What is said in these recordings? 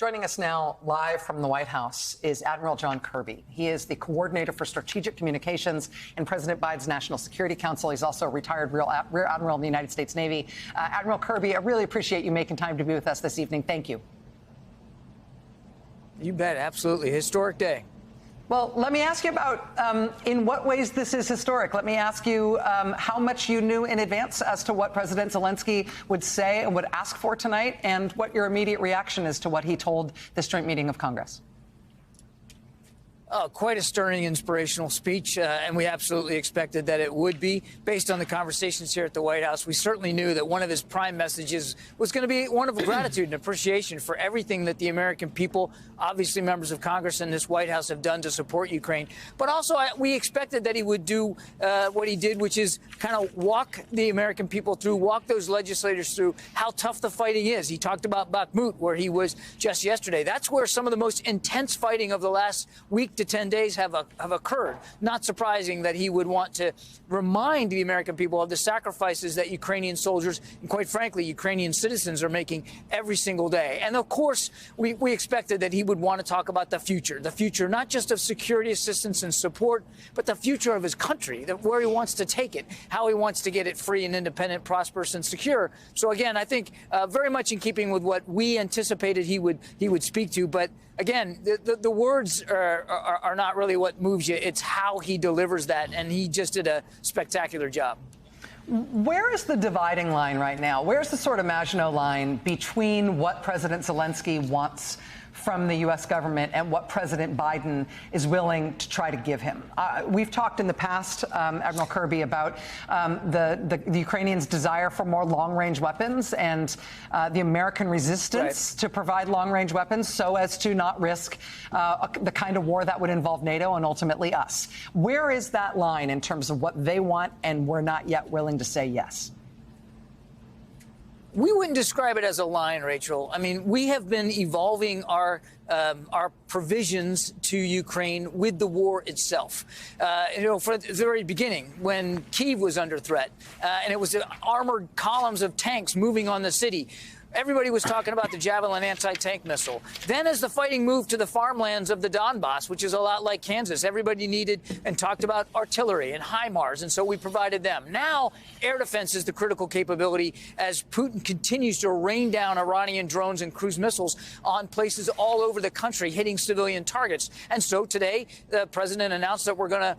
Joining us now live from the White House is Admiral John Kirby. He is the coordinator for strategic communications in President Biden's National Security Council. He's also a retired Rear Admiral in the United States Navy. Admiral Kirby, I really appreciate you making time to be with us this evening. Thank you. You bet. Absolutely. Historic day. Well, let me ask you about in what ways this is historic. Let me ask you how much you knew in advance as to what President Zelensky would say and would ask for tonight, and what your immediate reaction is to what he told this joint meeting of Congress. Quite a stirring, inspirational speech, and we absolutely expected that it would be. Based on the conversations here at the White House, we certainly knew that one of his prime messages was going to be one of gratitude and appreciation for everything that the American people, obviously members of Congress and this White House, have done to support Ukraine. But also, we expected that he would do what he did, which is kind of walk the American people through, walk those legislators through how tough the fighting is. He talked about Bakhmut, where he was just yesterday. That's where some of the most intense fighting of the last week to 10 days have occurred. Not surprising that he would want to remind the American people of the sacrifices that Ukrainian soldiers and, quite frankly, Ukrainian citizens are making every single day. And of course, we expected that he would want to talk about the future not just of security assistance and support, but the future of his country, where he wants to take it, how he wants to get it free and independent, prosperous and secure. So again, I think very much in keeping with what we anticipated he would speak to. But again, the words are not really what moves you. It's how he delivers that, and he just did a spectacular job. Where is the dividing line right now? Where's the sort of Maginot Line between what President Zelensky wants from the U.S. government and what President Biden is willing to try to give him? We've talked in the past, Admiral Kirby, about the Ukrainians' desire for more long-range weapons and the American resistance to provide long-range weapons so as to not risk the kind of war that would involve NATO and ultimately us. Where is that line in terms of what they want and we're not yet willing to say yes? We wouldn't describe it as a line, Rachel. I mean, we have been evolving our provisions to Ukraine with the war itself. From the very beginning, when Kyiv was under threat, and it was armored columns of tanks moving on the city, everybody was talking about the Javelin anti-tank missile. Then as the fighting moved to the farmlands of the Donbass, which is a lot like Kansas, everybody needed and talked about artillery and HIMARS, and so we provided them. Now, air defense is the critical capability as Putin continues to rain down Iranian drones and cruise missiles on places all over the country, hitting civilian targets. And so today, the president announced that we're going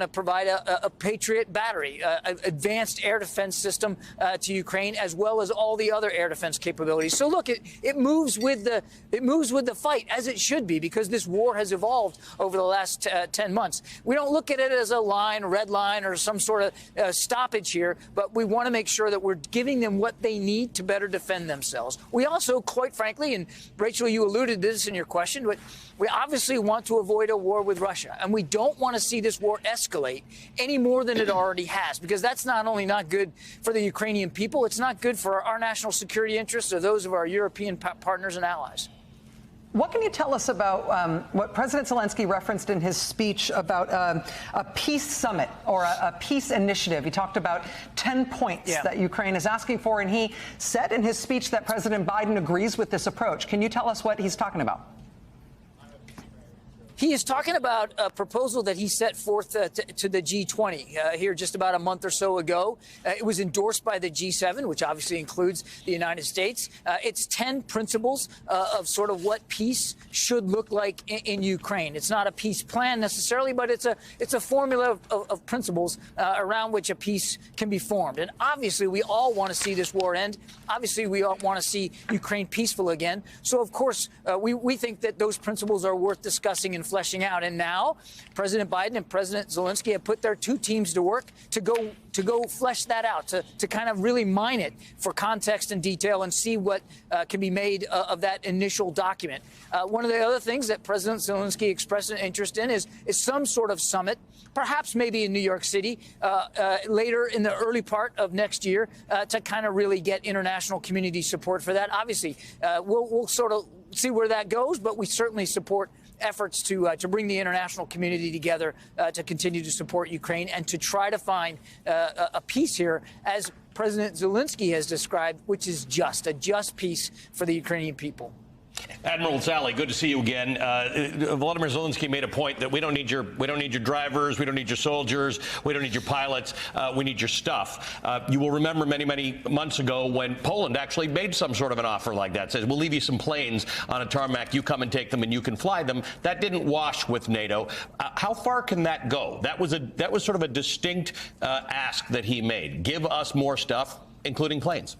to provide a Patriot battery, advanced air defense system to Ukraine, as well as all the other air defense capabilities. So look, it moves with the fight, as it should be, because this war has evolved over the last 10 months. We don't look at it as a line, red line, or some sort of stoppage here, but we want to make sure that we're giving them what they need to better defend themselves. We also, quite frankly, and Rachel, you alluded to this in your question, but we obviously want to avoid a war with Russia, and we don't want to see this war escalate any more than it already has, because that's not only not good for the Ukrainian people, it's not good for our national security interests or those of our European partners and allies. What can you tell us about what President Zelensky referenced in his speech about a peace summit or a peace initiative? He talked about 10 points that Ukraine is asking for, and he said in his speech that President Biden agrees with this approach. Can you tell us what he's talking about? He is talking about a proposal that he set forth to the G20 here just about a month or so ago. It was endorsed by the G7, which obviously includes the United States. It's 10 principles of sort of what peace should look like in Ukraine. It's not a peace plan necessarily, but it's a formula of principles around which a peace can be formed. And obviously, we all want to see this war end. Obviously, we all want to see Ukraine peaceful again. So, of course, we think that those principles are worth discussing and fleshing out. And now President Biden and President Zelensky have put their two teams to work to go flesh that out, to kind of really mine it for context and detail and see what can be made of that initial document. One of the other things that President Zelensky expressed an interest in is some sort of summit, perhaps maybe in New York City later in the early part of next year to kind of really get international community support for that. Obviously, we'll sort of see where that goes, but we certainly support efforts to bring the international community together to continue to support Ukraine and to try to find a peace here, as President Zelensky has described, which is a just peace for the Ukrainian people. Admiral Sally, good to see you again. Volodymyr Zelensky made a point that we don't need your drivers, we don't need your soldiers, we don't need your pilots, we need your stuff. You will remember many months ago when Poland actually made some sort of an offer like that. Says we'll leave you some planes on a tarmac, you come and take them and you can fly them. That didn't wash with NATO. How far can that go? That was sort of a distinct ask that he made. Give us more stuff, including planes.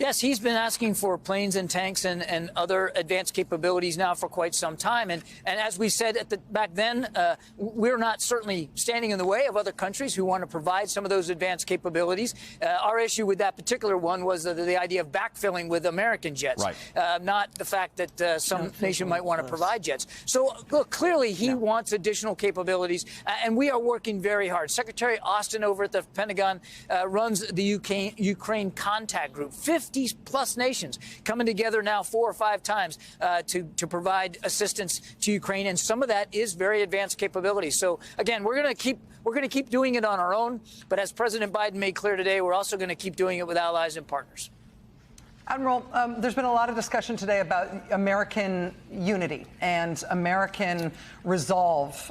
Yes, he's been asking for planes and tanks and other advanced capabilities now for quite some time. And as we said back then, we're not certainly standing in the way of other countries who want to provide some of those advanced capabilities. Our issue with that particular one was the idea of backfilling with American jets, right. Not the fact that some nation might want to provide jets. So, look, clearly he wants additional capabilities, and we are working very hard. Secretary Austin over at the Pentagon runs the Ukraine contact group. 50-plus nations coming together now 4 or 5 times to provide assistance to Ukraine, and some of that is very advanced capabilities. So again, we're going to keep doing it on our own, but as President Biden made clear today, we're also going to keep doing it with allies and partners. Admiral, there's been a lot of discussion today about American unity and American resolve,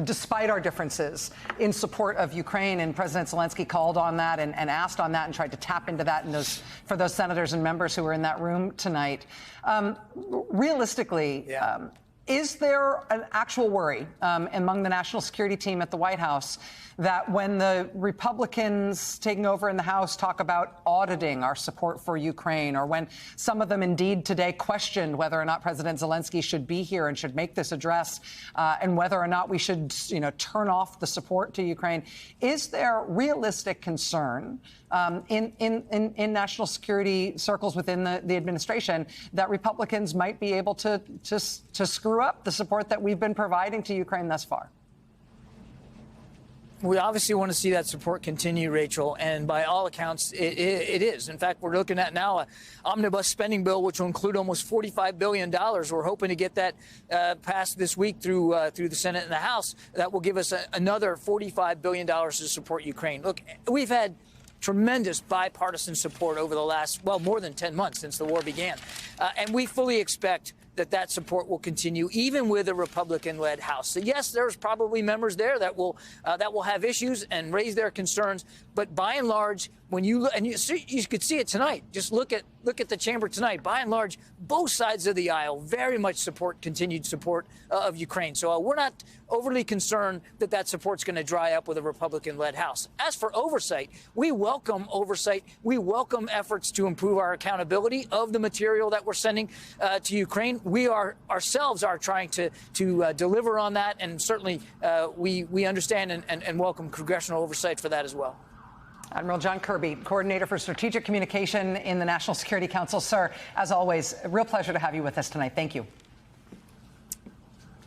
despite our differences, in support of Ukraine. And President Zelensky called on that and asked on that and tried to tap into that for those senators and members who were in that room tonight. Realistically, is there an actual worry among the national security team at the White House that when the Republicans taking over in the House talk about auditing our support for Ukraine, or when some of them indeed today questioned whether or not President Zelensky should be here and should make this address, and whether or not we should, turn off the support to Ukraine, is there realistic concern in national security circles within the administration that Republicans might be able to screw up the support that we've been providing to Ukraine thus far? We obviously want to see that support continue, Rachel, and by all accounts, it is. In fact, we're looking at now an omnibus spending bill, which will include almost $45 billion. We're hoping to get that passed this week through the Senate and the House. That will give us another $45 billion to support Ukraine. Look, we've had tremendous bipartisan support over the last, more than 10 months since the war began. And we fully expect that support will continue, even with a Republican-led House. So yes, there's probably members there that will have issues and raise their concerns. But by and large, when you look, and you could see it tonight. Just look at the chamber tonight. By and large, both sides of the aisle very much support continued support of Ukraine. So we're not overly concerned that support's going to dry up with a Republican-led House. As for oversight, we welcome oversight. We welcome efforts to improve our accountability of the material that we're sending to Ukraine. We ourselves are trying to deliver on that, and certainly we understand and welcome congressional oversight for that as well. Admiral John Kirby, Coordinator for Strategic Communication in the National Security Council. Sir, as always, a real pleasure to have you with us tonight. Thank you.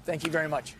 Thank you very much.